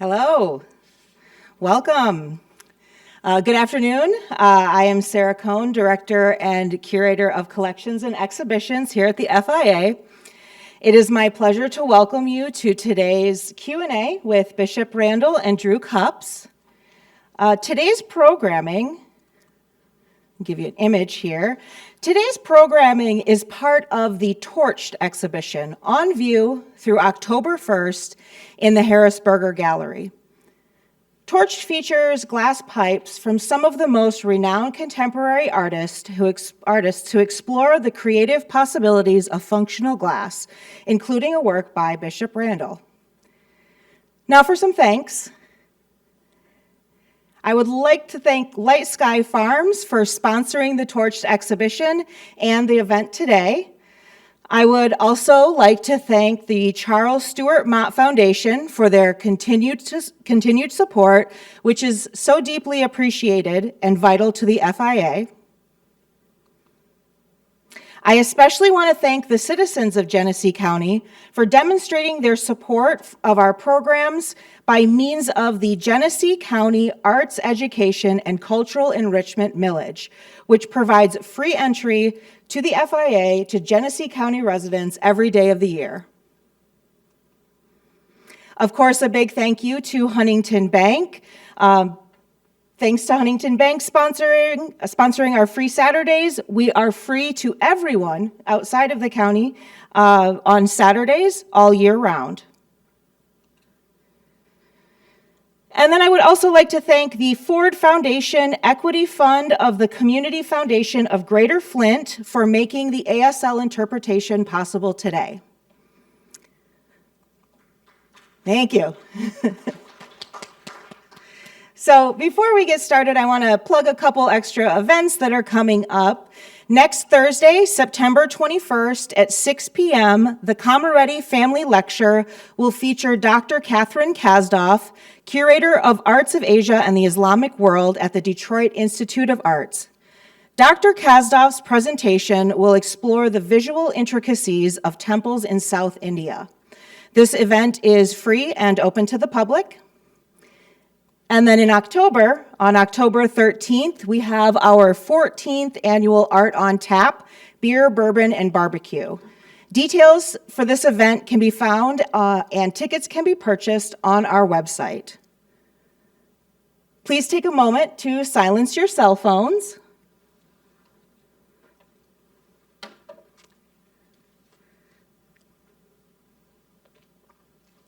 Hello, welcome. Good afternoon. I am Sarah Cohn, Director and Curator of Collections and Exhibitions here at the FIA. It is my pleasure to welcome you to today's Q&A with Bishop Randall and Drew Kups. Today's programming, I'll give you an image here. Today's programming is part of the Torched exhibition on view through October 1st in the Harrisburger Gallery. Torched features glass pipes from some of the most renowned contemporary artists who explore the creative possibilities of functional glass, including a work by Bishop Randall. Now for some thanks. I would like to thank Light Sky Farms for sponsoring the Torched exhibition and the event today. I would also like to thank the Charles Stewart Mott Foundation for their continued support, which is so deeply appreciated and vital to the FIA. I especially want to thank the citizens of Genesee County for demonstrating their support of our programs by means of the Genesee County Arts Education and Cultural Enrichment Millage, which provides free entry to the FIA to Genesee County residents every day of the year. Of course, a big thank you to Huntington Bank. Thanks to Huntington Bank sponsoring our free Saturdays. We are free to everyone outside of the county on Saturdays all year round. And then I would also like to thank the Ford Foundation Equity Fund of the Community Foundation of Greater Flint for making the ASL interpretation possible today. Thank you. So before we get started, I want to plug a couple extra events that are coming up. Next Thursday, September 21st at 6 p.m., the Comaretti Family Lecture will feature Dr. Catherine Kasdoff, Curator of Arts of Asia and the Islamic World at the Detroit Institute of Arts. Dr. Kasdoff's presentation will explore the visual intricacies of temples in South India. This event is free and open to the public. And then in October, on October 13th, we have our 14th annual Art on Tap, Beer, Bourbon, and Barbecue. Details for this event can be found and tickets can be purchased on our website. Please take a moment to silence your cell phones.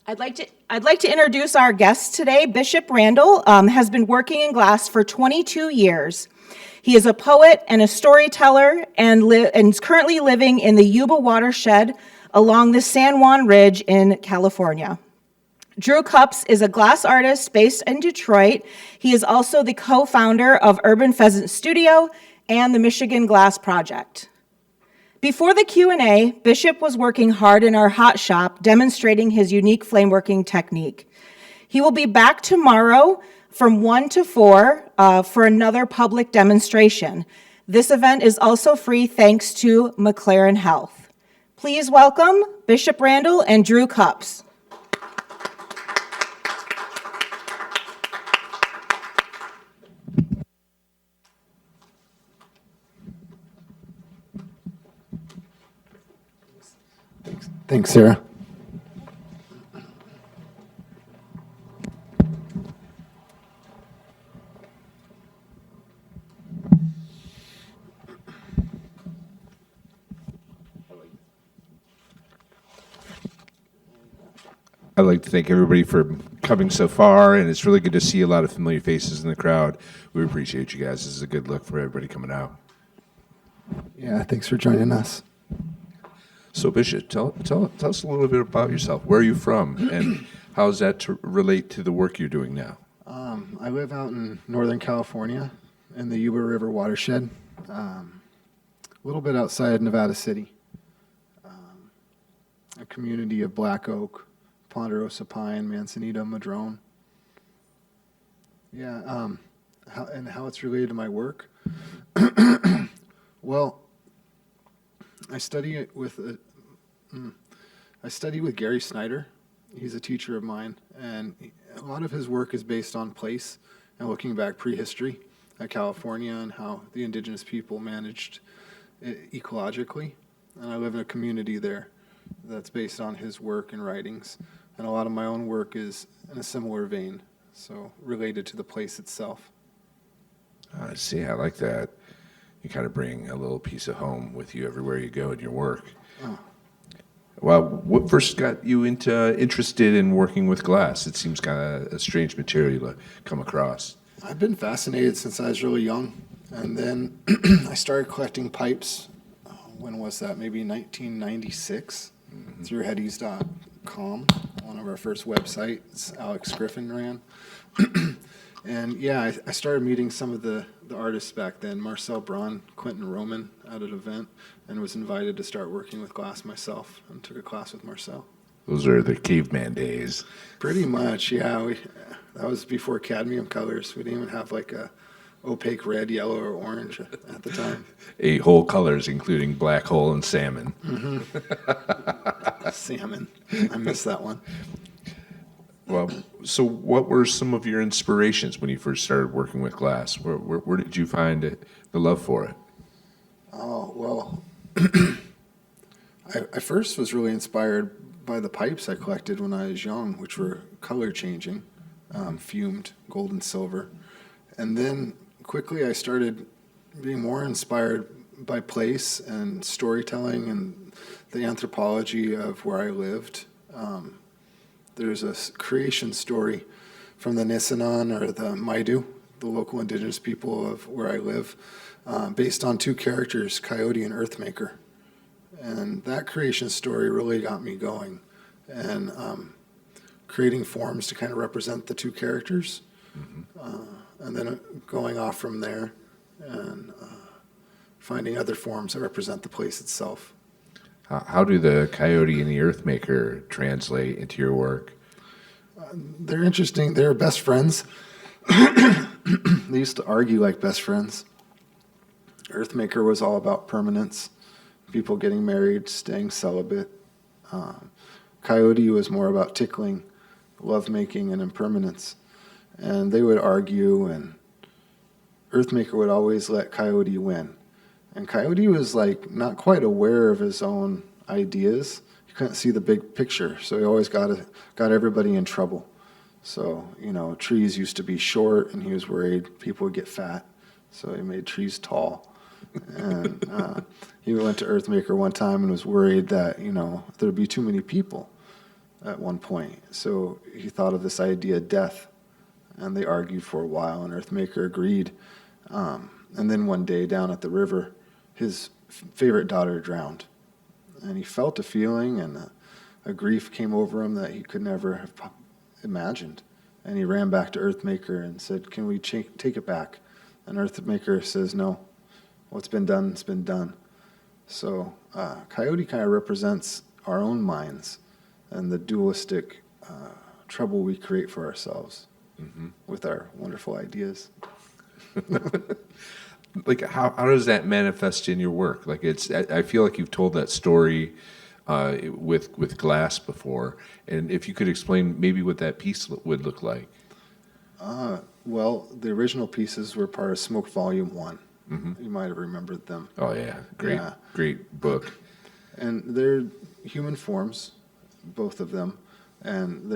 I'd like to introduce our guest today. Bishop Randall has been working in glass for 22 years. He is a poet and a storyteller and is currently living in the Yuba watershed along the San Juan Ridge in California. Drew Kups is a glass artist based in Detroit. He is also the co-founder of Urban Pheasant Studio and the Michigan Glass Project. Before the Q&A, Bishop was working hard in our hot shop, demonstrating his unique flameworking technique. He will be back tomorrow from 1 to 4 for another public demonstration. This event is also free thanks to McLaren Health. Please welcome Bishop Randall and Drew Kups. Thanks, Sarah. I'd like to thank everybody for coming so far, and it's really good to see a lot of familiar faces in the crowd. We appreciate you guys. This is a good look for everybody coming out. Yeah, thanks for joining us. So, Bishop, tell us a little bit about yourself. Where are you from, and how does that relate to the work you're doing now? I live out in Northern California in the Yuba River watershed, a little bit outside Nevada City, a community of black oak, ponderosa pine, manzanita, madrone. Yeah, how it's related to my work? Well, I study with Gary Snyder. He's a teacher of mine, and a lot of his work is based on place and looking back prehistory at California and how the indigenous people managed it ecologically. And I live in a community there that's based on his work and writings. And a lot of my own work is in a similar vein, so related to the place itself. I see. I like that. You kind of bring a little piece of home with you everywhere you go in your work. Oh. Well, what first got you interested in working with glass? It seems kind of a strange material to come across. I've been fascinated since I was really young. And then I started collecting pipes. When was that? Maybe 1996 through Heddies.com, one of our first websites Alex Griffin ran. And yeah, I started meeting some of the artists back then, Marcel Braun, Quentin Roman at an event, and was invited to start working with glass myself and took a class with Marcel. Those are the caveman days. Pretty much, yeah. That was before cadmium colors. We didn't even have like a opaque red, yellow, or orange at the time. 8 whole colors, including black hole and salmon. Salmon. I missed that one. Well, so what were some of your inspirations when you first started working with glass? Where did you find the love for it? Oh, well, I first was really inspired by the pipes I collected when I was young, which were color changing, fumed, gold and silver. And then quickly I started being more inspired by place and storytelling and the anthropology of where I lived. There's a creation story from the Nisenan or the Maidu, the local indigenous people of where I live, based on 2 characters, Coyote and Earthmaker. And that creation story really got me going and creating forms to kind of represent the 2 characters. And then going off from there and finding other forms that represent the place itself. How do the Coyote and the Earthmaker translate into your work? They're interesting. They're best friends. They used to argue like best friends. Earthmaker was all about permanence, people getting married, staying celibate. Coyote was more about tickling, lovemaking, and impermanence. And they would argue, and Earthmaker would always let Coyote win. And Coyote was like not quite aware of his own ideas. He couldn't see the big picture, so he always got everybody in trouble. So, trees used to be short, and he was worried people would get fat, so he made trees tall. And he went to Earthmaker one time and was worried that, there'd be too many people at one point. So he thought of this idea of death, and they argued for a while, and Earthmaker agreed. And then one day down at the river, his favorite daughter drowned. And he felt a feeling and a grief came over him that he could never have imagined. And he ran back to Earthmaker and said, "Can we take it back?" And Earthmaker says, "No, what's been done has been done." So Coyote kind of represents our own minds and the dualistic trouble we create for ourselves with our wonderful ideas. Like how does that manifest in your work? Like I feel like you've told that story with glass before, and if you could explain maybe what that piece would look like. Well, the original pieces were part of Smoke Volume 1. You might have remembered them. Oh yeah, great book. And they're human forms, both of them, and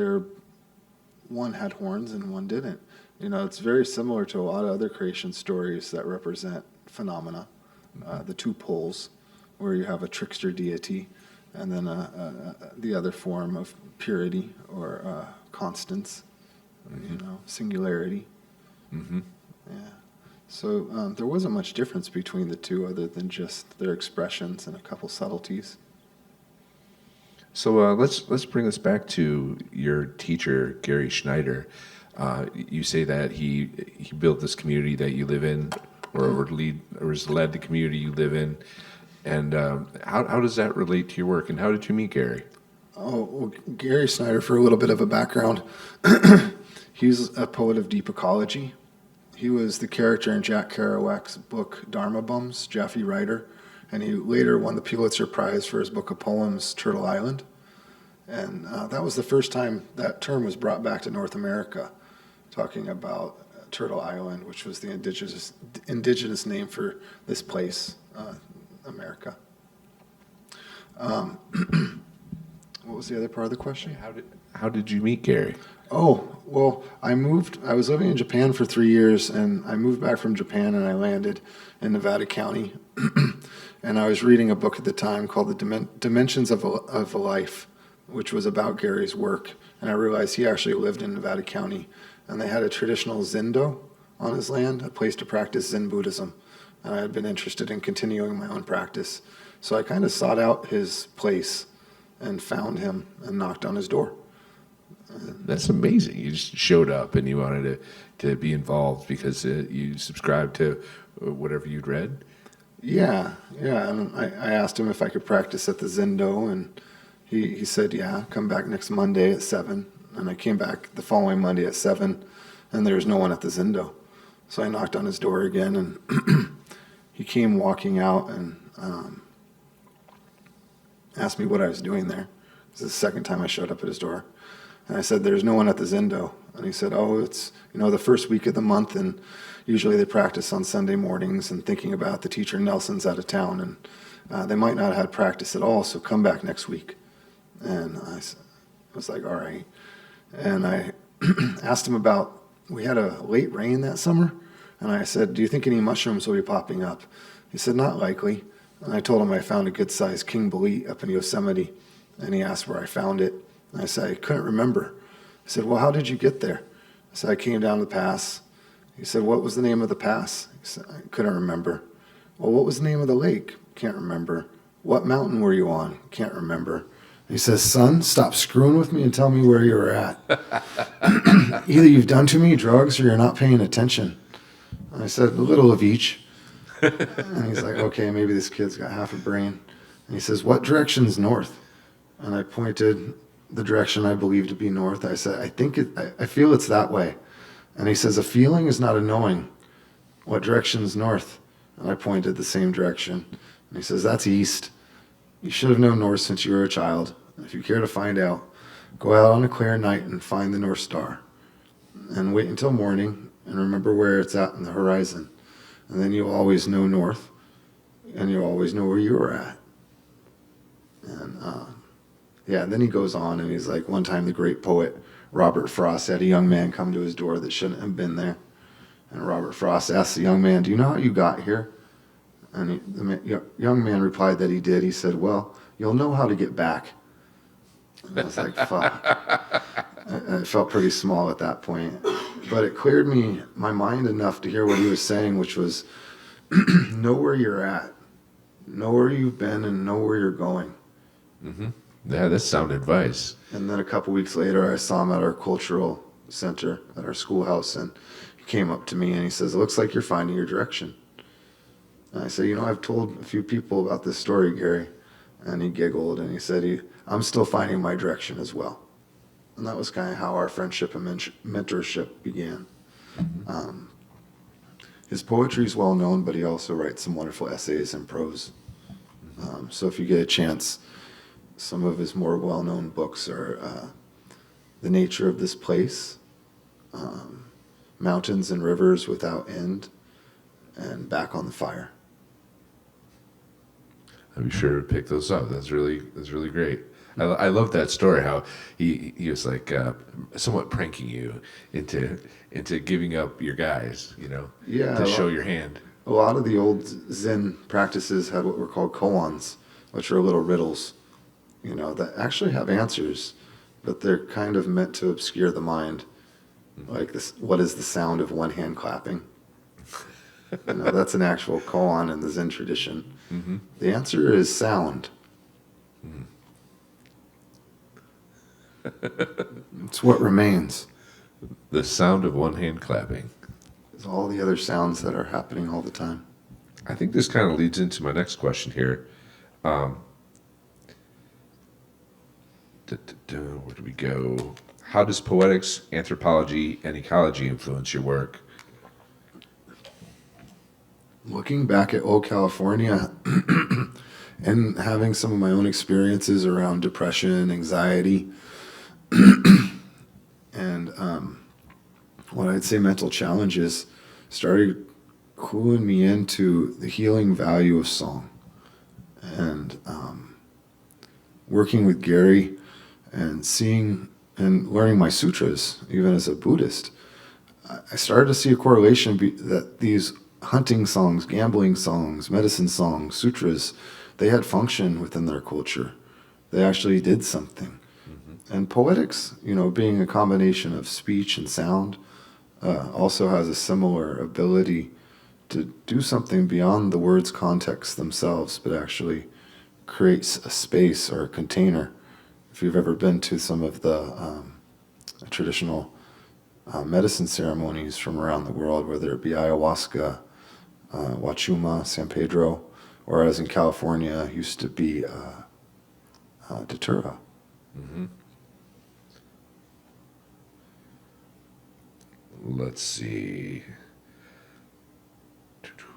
one had horns and one didn't. It's very similar to a lot of other creation stories that represent phenomena, the 2 poles, where you have a trickster deity, and then the other form of purity or constance, singularity. Yeah. So there wasn't much difference between the 2 other than just their expressions and a couple subtleties. So let's bring this back to your teacher, Gary Schneider. You say that he built this community that you live in, or has led the community you live in. And how does that relate to your work? And how did you meet Gary? Oh, well, Gary Snyder, for a little bit of a background, he's a poet of deep ecology. He was the character in Jack Kerouac's book Dharma Bums, Jaffe Ryder, and he later won the Pulitzer Prize for his book of poems, Turtle Island. And that was the first time that term was brought back to North America, talking about Turtle Island, which was the indigenous name for this place, America. What was the other part of the question? How did you meet Gary? Oh, well, I was living in Japan for 3 years, and I moved back from Japan, and I landed in Nevada County. And I was reading a book at the time called The Dimensions of a Life, which was about Gary's work. And I realized he actually lived in Nevada County, and they had a traditional Zendo on his land, a place to practice Zen Buddhism. And I had been interested in continuing my own practice. So I kind of sought out his place and found him and knocked on his door. That's amazing. You just showed up and you wanted to be involved because you subscribed to whatever you'd read. Yeah. And I asked him if I could practice at the Zendo, and he said, yeah, come back next Monday at 7. And I came back the following Monday at 7, and there was no one at the Zendo. So I knocked on his door again, and he came walking out and asked me what I was doing there. It was the second time I showed up at his door. And I said, there's no one at the Zendo. And he said, oh, it's, the first week of the month, and usually they practice on Sunday mornings, and thinking about the teacher Nelson's out of town, and they might not have had practice at all, so come back next week. And I was like, all right. And I asked him about, we had a late rain that summer, and I said, do you think any mushrooms will be popping up? He said, not likely. And I told him I found a good-sized king bolete up in Yosemite, and he asked where I found it. And I said, I couldn't remember. I said, well, how did you get there? I said, I came down the pass. He said, what was the name of the pass? He said, I couldn't remember. Well, what was the name of the lake? Can't remember. What mountain were you on? Can't remember. He says, son, stop screwing with me and tell me where you were at. Either you've done too many drugs or you're not paying attention. And I said, a little of each. And he's like, okay, maybe this kid's got half a brain. And he says, what direction's north? And I pointed the direction I believe to be north. I said, I feel it's that way. And he says, a feeling is not a knowing. What direction's north? And I pointed the same direction. And he says, that's east. You should have known north since you were a child. If you care to find out, go out on a clear night and find the North Star. And wait until morning and remember where it's at in the horizon. And then you'll always know north, and you'll always know where you were at. And then he goes on, and he's like, one time the great poet Robert Frost had a young man come to his door that shouldn't have been there. And Robert Frost asked the young man, do you know how you got here? And the young man replied that he did. He said, well, you'll know how to get back. And I was like, fuck. I felt pretty small at that point. But it cleared my mind enough to hear what he was saying, which was, know where you're at, know where you've been, and know where you're going. Mm-hmm. Yeah, that's sound advice. And then a couple weeks later, I saw him at our cultural center at our schoolhouse, and he came up to me and he says, it looks like you're finding your direction. And I said, I've told a few people about this story, Gary. And he giggled and he said, I'm still finding my direction as well. And that was kind of how our friendship and mentorship began. Mm-hmm. His poetry is well known, but he also writes some wonderful essays and prose. So if you get a chance, some of his more well-known books are The Nature of This Place, Mountains and Rivers Without End, and Back on the Fire. I'll be sure to pick those up. That's really great. I love that story. How he was like somewhat pranking you into giving up your guys, to show your hand. A lot of the old Zen practices had what were called koans, which are little riddles, that actually have answers, but they're kind of meant to obscure the mind. Mm-hmm. Like this, what is the sound of one hand clapping? That's an actual koan in the Zen tradition. Mm-hmm. The answer is sound. Mm-hmm. It's what remains. The sound of one hand clapping. It's all the other sounds that are happening all the time. I think this kind of leads into my next question here. Where do we go? How does poetics, anthropology, and ecology influence your work? Looking back at old California and having some of my own experiences around depression, anxiety, and what I'd say mental challenges started cluing me into the healing value of song. And working with Gary and seeing and learning my sutras, even as a Buddhist, I started to see a correlation that these hunting songs, gambling songs, medicine songs, sutras, they had function within their culture. They actually did something. And poetics, being a combination of speech and sound, also has a similar ability to do something beyond the words' context themselves, but actually creates a space or a container. If you've ever been to some of the traditional medicine ceremonies from around the world, whether it be ayahuasca, Wachuma, San Pedro, or as in California, used to be Datura. Mm-hmm. Let's see.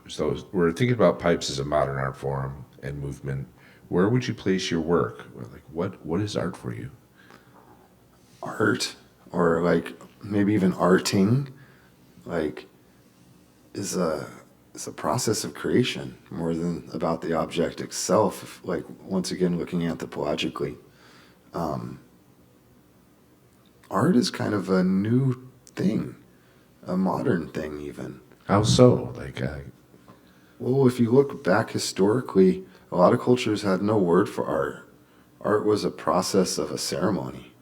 So we're thinking about pipes as a modern art form and movement. Where would you place your work? Like, what is art for you? Art, or like maybe even arting, like is a process of creation more than about the object itself. Like, once again, looking anthropologically, art is kind of a new thing, a modern thing even. How so? Well, if you look back historically, a lot of cultures had no word for art. Art was a process of a ceremony.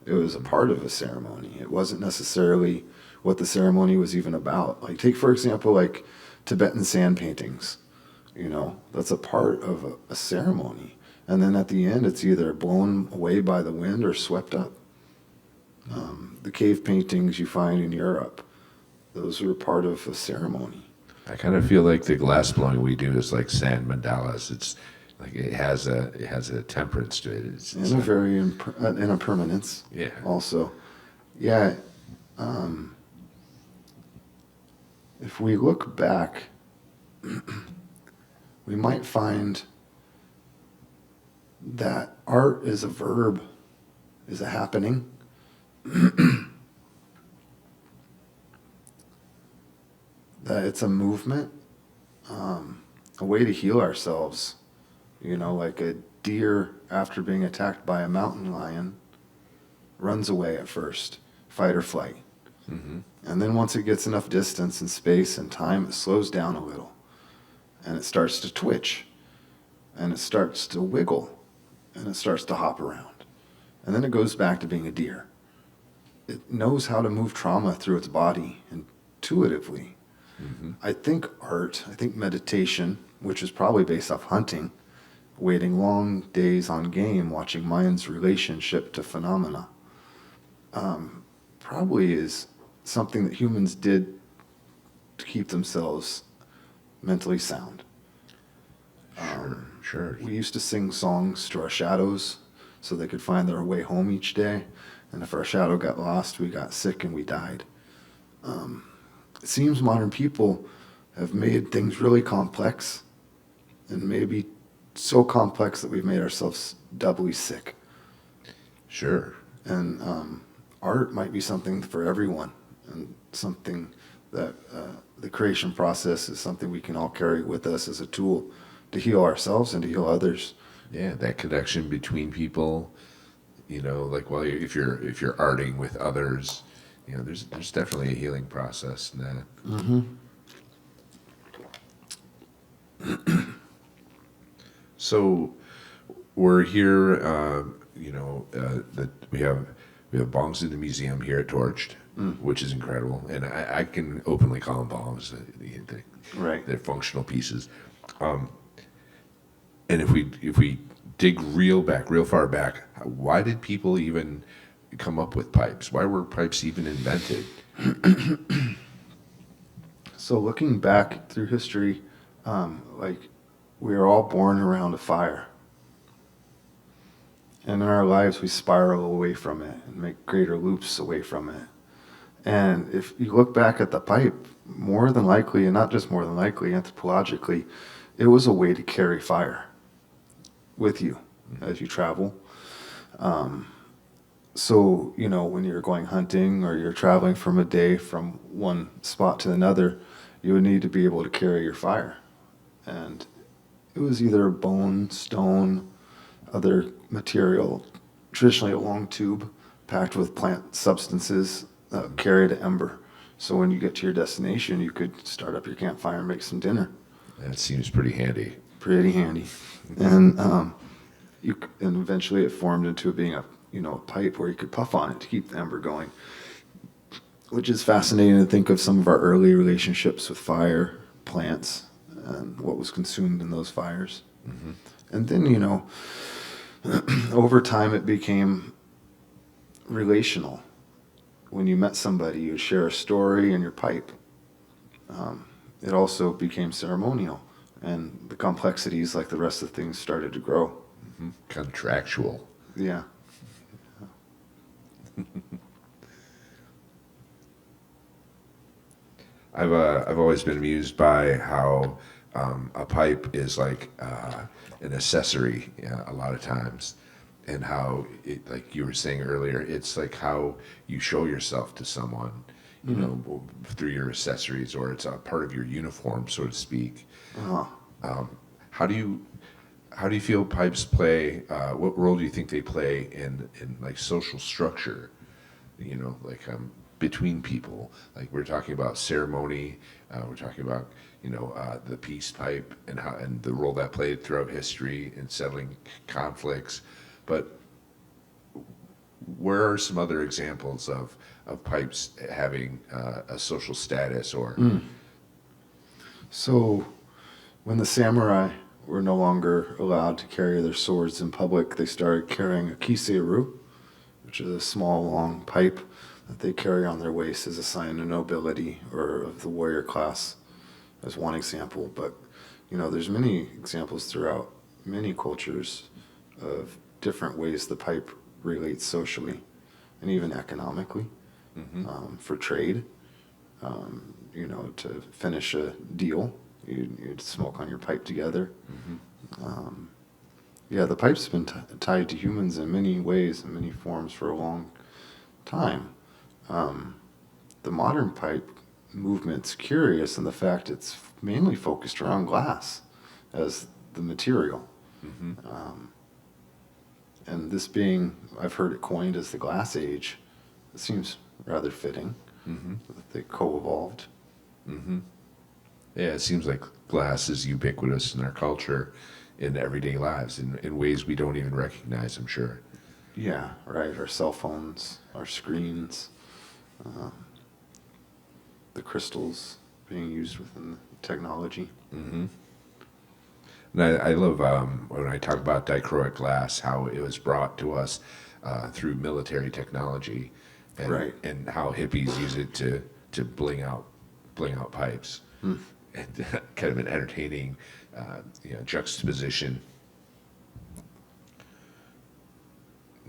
It was a part of a ceremony. It wasn't necessarily what the ceremony was even about. Like, take, for example, like Tibetan sand paintings. That's a part of a ceremony. And then at the end, it's either blown away by the wind or swept up. The cave paintings you find in Europe, those are part of a ceremony. I kind of feel like the glass blowing we do is like sand mandalas. It's like it has a temperance to it. It's And a very and a permanence. Yeah. Also, yeah. If we look back, we might find that art is a verb, is a happening. That it's a movement, a way to heal ourselves. Like a deer after being attacked by a mountain lion runs away at first, fight or flight. Mm-hmm. And then once it gets enough distance and space and time, it slows down a little. And it starts to twitch. And it starts to wiggle. And it starts to hop around. And then it goes back to being a deer. It knows how to move trauma through its body intuitively. Mm-hmm. I think art, I think meditation, which is probably based off hunting, waiting long days on game, watching mind's relationship to phenomena, probably is something that humans did to keep themselves mentally sound. Sure. We used to sing songs to our shadows so they could find their way home each day. And if our shadow got lost, we got sick and we died. It seems modern people have made things really complex, and maybe so complex that we've made ourselves doubly sick. Sure. And art might be something for everyone, and something that the creation process is something we can all carry with us as a tool to heal ourselves and to heal others. Yeah, that connection between people, if you're arting with others, there's definitely a healing process in that. Mm-hmm. So we're here, that we have bongs in the museum here at Torched, which is incredible, and I can openly call them bongs. Right. They're functional pieces. And if we dig real far back, why did people even come up with pipes? Why were pipes even invented? So looking back through history, we are all born around a fire. And in our lives, we spiral away from it and make greater loops away from it. And if you look back at the pipe, more than likely, and not just more than likely, anthropologically, it was a way to carry fire. with you as you travel. So, when you're going hunting or you're traveling from a day from one spot to another, you would need to be able to carry your fire. And it was either a bone, stone, other material, traditionally a long tube packed with plant substances that carried an ember. So when you get to your destination, you could start up your campfire and make some dinner. That seems pretty handy. Pretty handy. And and eventually it formed into being a pipe where you could puff on it to keep the ember going, which is fascinating to think of some of our early relationships with fire, plants, and what was consumed in those fires. Mm-hmm. And then, over time it became relational. When you met somebody, you'd share a story in your pipe. It also became ceremonial, and the complexities, like the rest of the things, started to grow. Mm-hmm. Contractual. Yeah. I've always been amused by how a pipe is like an accessory a lot of times, and how it, like you were saying earlier, it's like how you show yourself to someone, through your accessories, or it's a part of your uniform, so to speak. Uh-huh. How do you feel pipes play? What role do you think they play in like social structure? Between people. Like we're talking about ceremony, we're talking about the peace pipe and the role that played throughout history in settling conflicts. But where are some other examples of pipes having a social status or? So when the samurai were no longer allowed to carry their swords in public, they started carrying a kiseru, which is a small, long pipe that they carry on their waist as a sign of nobility or of the warrior class, as one example. But, there's many examples throughout many cultures of different ways the pipe relates socially and even economically. Mm-hmm. For trade, to finish a deal, you'd smoke on your pipe together. Mm-hmm. The pipe's been tied to humans in many ways, in many forms for a long time. The modern pipe movement's curious in the fact it's mainly focused around glass as the material. Mm-hmm. And this being, I've heard it coined as the glass age, it seems rather fitting. Mm-hmm. That they co-evolved. Mm-hmm. Yeah, it seems like glass is ubiquitous in our culture, in everyday lives, in ways we don't even recognize, I'm sure. Yeah, right. Our cell phones, our screens, the crystals being used within the technology. Mm-hmm. And I love when I talk about dichroic glass, how it was brought to us through military technology, and, right. and how hippies use it to bling out pipes. And kind of an entertaining juxtaposition.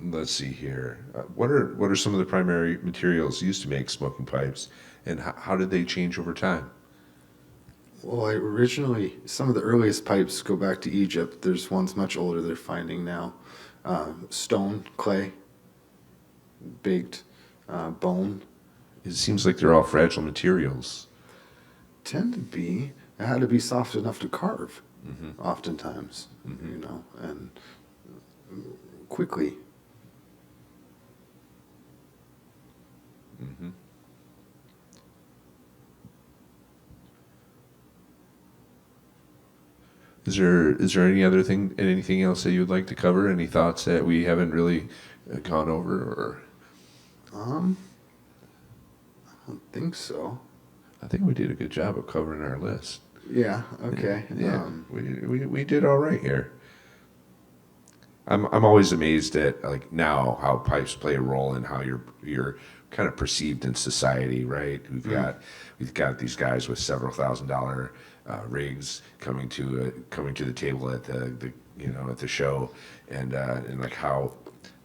Let's see here. What are some of the primary materials used to make smoking pipes, and how did they change over time? Well, originally, some of the earliest pipes go back to Egypt. There's ones much older they're finding now. Stone, clay, baked, bone. It seems like they're all fragile materials. Tend to be. It had to be soft enough to carve, Mm-hmm. oftentimes, Mm-hmm. And quickly. Mm-hmm. Is there anything else that you would like to cover? Any thoughts that we haven't really gone over, or? I don't think so. I think we did a good job of covering our list. Yeah. Okay. Yeah, we did all right here. I'm always amazed at like now how pipes play a role in how you're kind of perceived in society, right? We've got these guys with several $1,000 rigs coming to the table at the show, and like how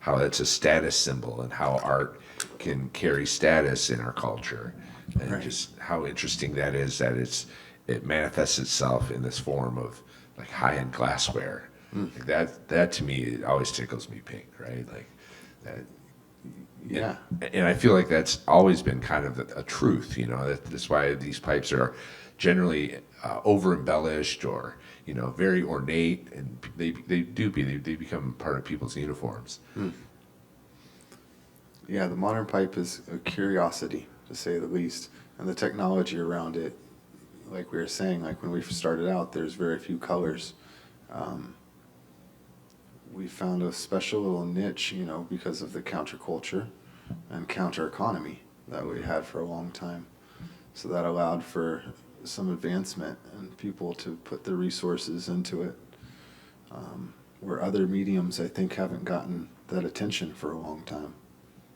it's a status symbol, and how art can carry status in our culture, and right. just how interesting that is, that it manifests itself in this form of like high-end glassware. Like that to me, it always tickles me pink, right? Like that. Yeah. And I feel like that's always been kind of a truth, that's why these pipes are generally over embellished or, very ornate, and they become part of people's uniforms. Yeah, the modern pipe is a curiosity, to say the least. And the technology around it, like we were saying, like when we started out, there's very few colors. We found a special little niche, because of the counterculture and counter economy that we had for a long time. So that allowed for some advancement and people to put their resources into it, where other mediums, I think, haven't gotten that attention for a long time.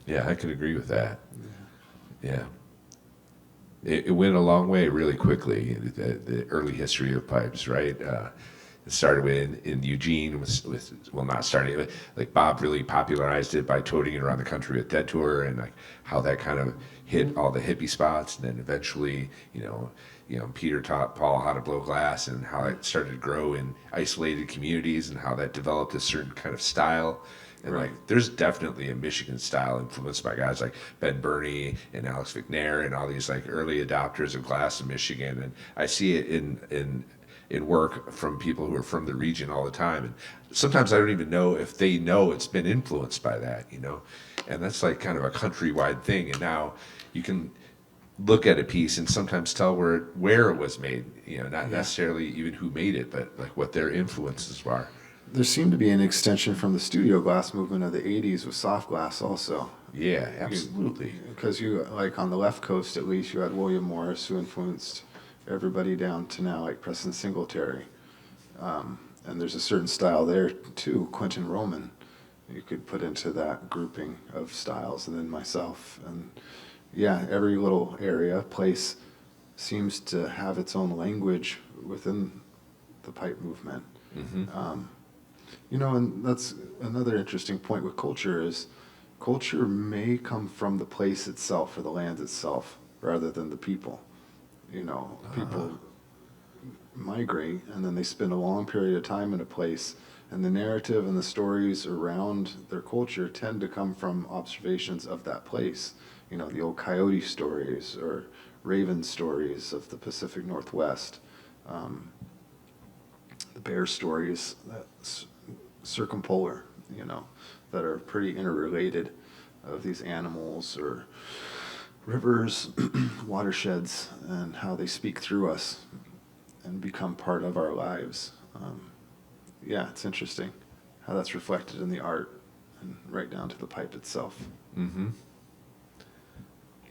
Yeah, I could agree with that. Yeah. It went a long way really quickly, the early history of pipes, right? It started in Eugene not starting, but like Bob really popularized it by toting it around the country with Dead Tour, and like how that kind of hit all the hippie spots, and then eventually, Peter taught Paul how to blow glass, and how it started to grow in isolated communities, and how that developed a certain kind of style. And Right. like, there's definitely a Michigan style influenced by guys like Ben Burney and Alex McNair and all these like early adopters of glass in Michigan. And I see it in work from people who are from the region all the time. And sometimes I don't even know if they know it's been influenced by that, And that's like kind of a countrywide thing. And now you can look at a piece and sometimes tell where it was made, not necessarily even who made it, but like what their influences were. There seemed to be an extension from the studio glass movement of the 80s with soft glass also. Yeah, absolutely. Because like on the left coast at least, you had William Morris, who influenced everybody down to now like Preston Singletary. And there's a certain style there too, Quentin Roman, you could put into that grouping of styles, and then myself. And yeah, every little place seems to have its own language within the pipe movement. Mm-hmm. And that's another interesting point with culture is culture may come from the place itself or the land itself rather than the people. People migrate and then they spend a long period of time in a place, and the narrative and the stories around their culture tend to come from observations of that place. The old coyote stories or raven stories of the Pacific Northwest, the bear stories that's circumpolar, that are pretty interrelated, of these animals or rivers, watersheds, and how they speak through us and become part of our lives. It's interesting how that's reflected in the art and right down to the pipe itself. Mm-hmm.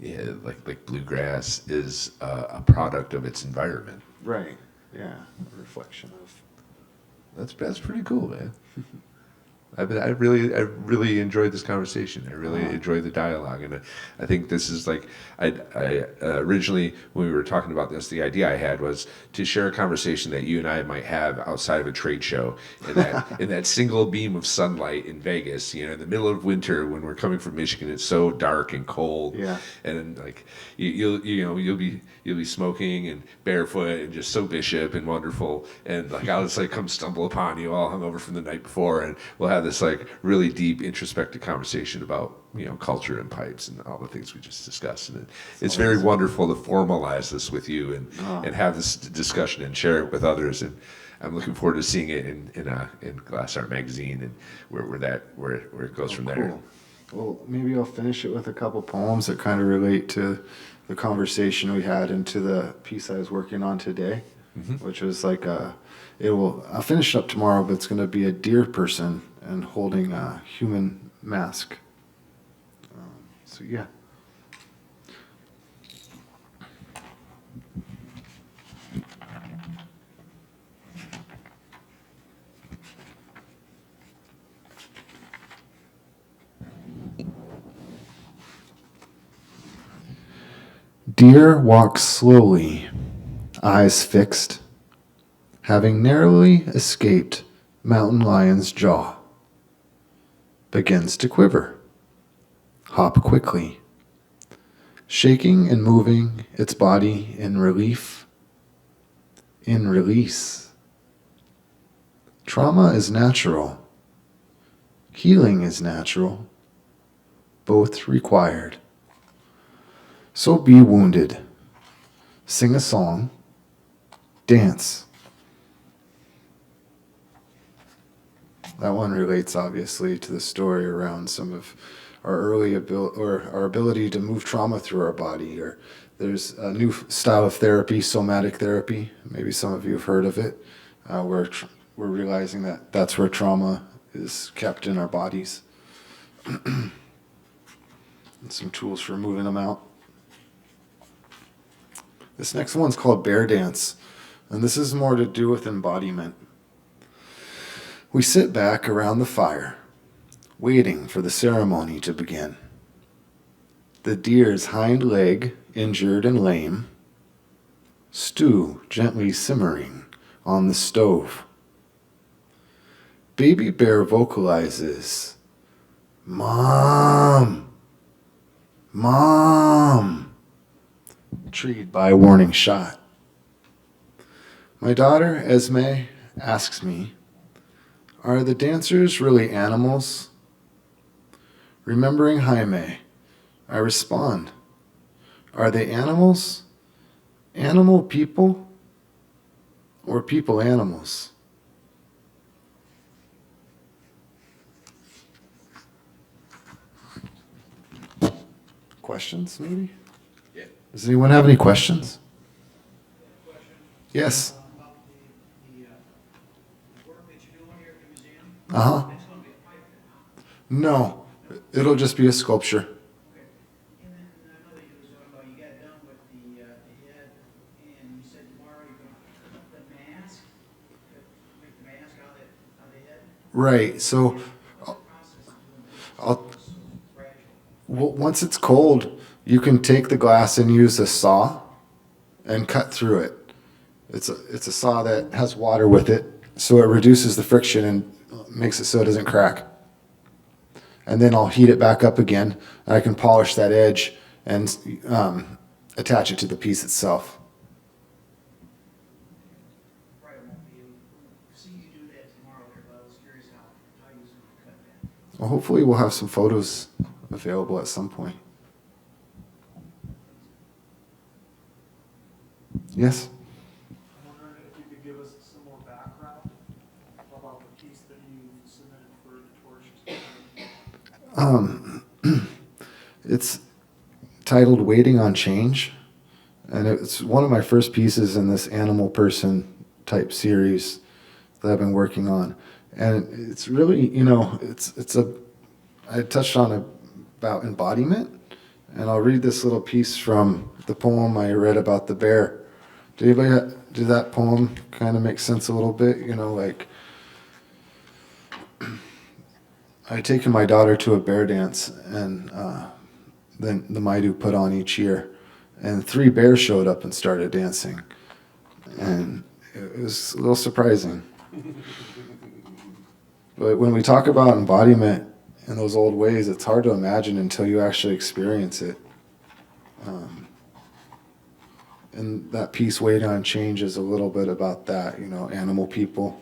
Yeah, like bluegrass is a product of its environment. Right. Yeah. A reflection of. That's pretty cool, man. I really enjoyed this conversation. I really enjoyed the dialogue, and I think this is like I originally, when we were talking about this, the idea I had was to share a conversation that you and I might have outside of a trade show in that single beam of sunlight in Vegas. In the middle of winter when we're coming from Michigan, it's so dark and cold. Yeah. And like you'll be smoking and barefoot and just so Bishop and wonderful, and like I'll just like come stumble upon you all hungover from the night before, and we'll have this like really deep introspective conversation about culture and pipes and all the things we just discussed. And it's very wonderful to formalize this with you and have this discussion and share it with others. And I'm looking forward to seeing it in Glass Art Magazine and where it goes from there. Well, maybe I'll finish it with a couple poems that kind of relate to the conversation we had and to the piece I was working on today, which was like I'll finish it up tomorrow, but it's going to be a deer person and holding a human mask. So yeah. Deer walks slowly, eyes fixed, having narrowly escaped mountain lion's jaw. Begins to quiver, hop quickly, shaking and moving its body in relief, in release. Trauma is natural. Healing is natural. Both required. So be wounded. Sing a song. Dance. That one relates obviously to the story around some of our early our ability to move trauma through our body. Or there's a new style of therapy, somatic therapy. Maybe some of you have heard of it. Where we're realizing that that's where trauma is kept in our bodies. And some tools for moving them out. This next one's called bear dance, and this is more to do with embodiment. We sit back around the fire, waiting for the ceremony to begin. The deer's hind leg, injured and lame, stew gently simmering on the stove. Baby bear vocalizes, "Mom! Mom!" treed by a warning shot. My daughter, Esme, asks me, "Are the dancers really animals?" Remembering Jaime, I respond, "Are they animals? Animal people? Or people animals?" Questions, maybe? Yeah. Does anyone have any questions? Yes. About the work that you're doing here at the museum? Uh-huh. It's going to be a pipe then, huh? No, it'll just be a sculpture. Okay. And then I know that you was talking about, you got done with the head, and you said tomorrow you're going to cut the mask, make the mask out of the head? Right, so What's the process of doing that? I'll, It's so fragile. once it's cold, you can take the glass and use a saw and cut through it. It's a saw that has water with it, so it reduces the friction and makes it so it doesn't crack. And then I'll heat it back up again, and I can polish that edge and attach it to the piece itself. Right, I won't be able to see you do that tomorrow there, but I was curious how you was going to cut that. Well, hopefully we'll have some photos available at some point. Yes? I'm wondering if you could give us some more background about the piece that you submitted for the torch. It's titled Waiting on Change, and it's one of my first pieces in this animal person type series that I've been working on. And it's really, I touched on about embodiment, and I'll read this little piece from the poem I read about the bear. Did anybody, did that poem kind of make sense a little bit? I had taken my daughter to a bear dance, and then the Maidu put on each year, and 3 bears showed up and started dancing, and it was a little surprising. But when we talk about embodiment in those old ways, it's hard to imagine until you actually experience it. And that piece, Waiting on Change, is a little bit about that, animal people.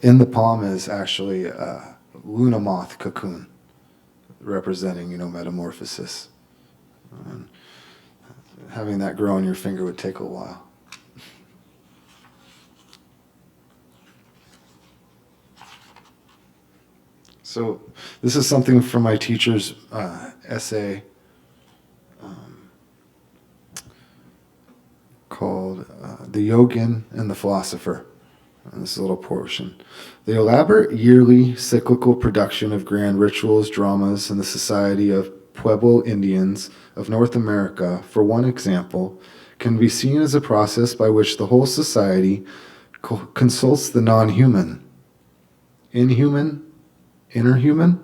In the palm is actually a Luna moth cocoon, representing, metamorphosis. And having that grow on your finger would take a while. So this is something from my teacher's essay called The Yogin and the Philosopher. And this is a little portion. The elaborate yearly cyclical production of grand rituals, dramas, in the society of Pueblo Indians of North America, for one example, can be seen as a process by which the whole society consults the non-human, inhuman, interhuman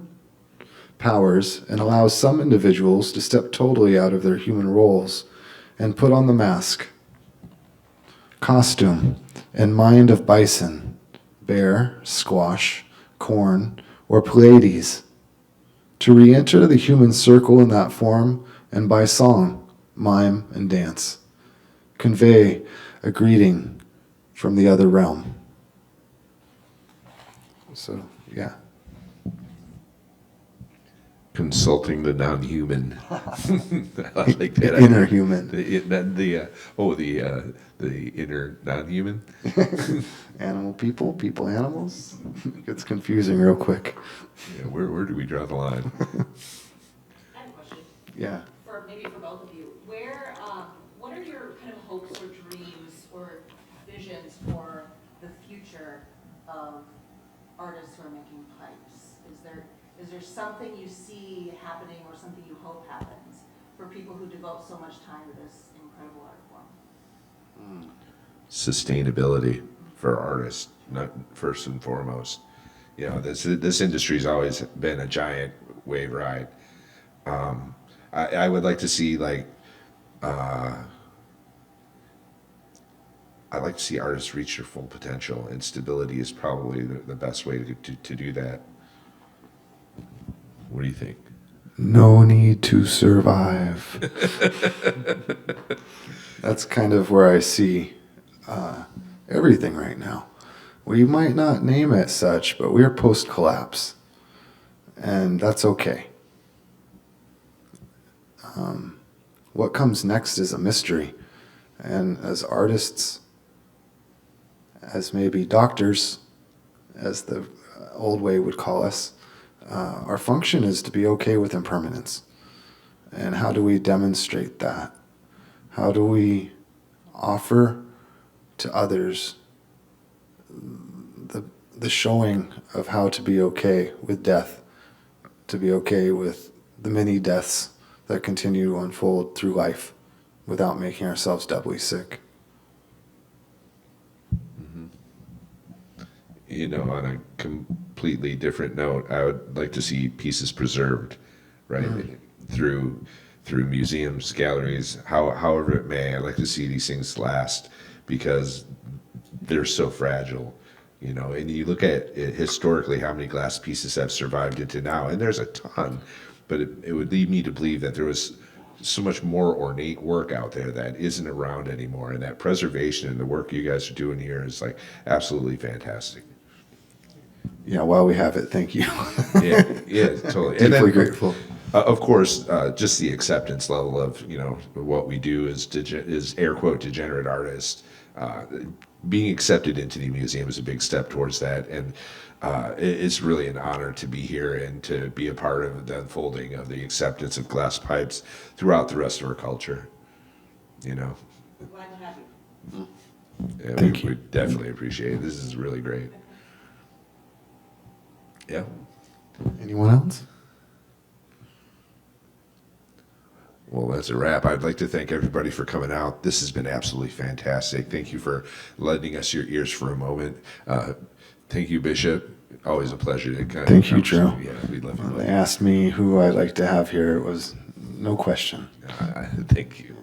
powers, and allows some individuals to step totally out of their human roles and put on the mask, costume, and mind of bison, bear, squash, corn, or Pleiades, to re-enter the human circle in that form and by song, mime, and dance, convey a greeting from the other realm. So, yeah. Consulting the non-human. I like that. The inner human. The inner non-human. Animal people, people animals. Gets confusing real quick. Yeah, where do we draw the line? I have a question Yeah. maybe for both of you. What are your kind of hopes or dreams or visions for the future of artists who are making pipes? Is there something you see happening or something you hope happens for people who devote so much time to this incredible art form? Sustainability for artists, not first and foremost. You know, this industry's always been a giant wave ride. I would like to see I like to see artists reach their full potential, and stability is probably the best way to do that. What do you think? No need to survive. That's kind of where I see everything right now. We might not name it such, but we're post-collapse, and that's okay. What comes next is a mystery, and as artists, as maybe doctors, as the old way would call us, our function is to be okay with impermanence. And how do we demonstrate that? How do we offer to others the showing of how to be okay with death, to be okay with the many deaths that continue to unfold through life without making ourselves doubly sick? You know, on a completely different note, I would like to see pieces preserved, right? Through museums, galleries, however it may. I'd like to see these things last because they're so fragile, you know. And you look at it historically, how many glass pieces have survived into now, and there's a ton. But it would lead me to believe that there was so much more ornate work out there that isn't around anymore, and that preservation and the work you guys are doing here is like absolutely fantastic. Yeah, while we have it, thank you. Yeah, totally. And Deeply then, grateful. of course, just the acceptance level of, you know, what we do is air quote degenerate artists. Being accepted into the museum is a big step towards that, and it's really an honor to be here and to be a part of the unfolding of the acceptance of glass pipes throughout the rest of our culture. You know, Glad to have you. yeah, Thank you. we definitely appreciate it. This is really great. Yeah. Anyone else? Well, that's a wrap. I'd like to thank everybody for coming out. This has been absolutely fantastic. Thank you for lending us your ears for a moment. Thank you, Bishop. Always a pleasure to kind of Thank you, Drew. Yeah, we love you. When they asked me who I'd like to have here, it was no question. Thank you.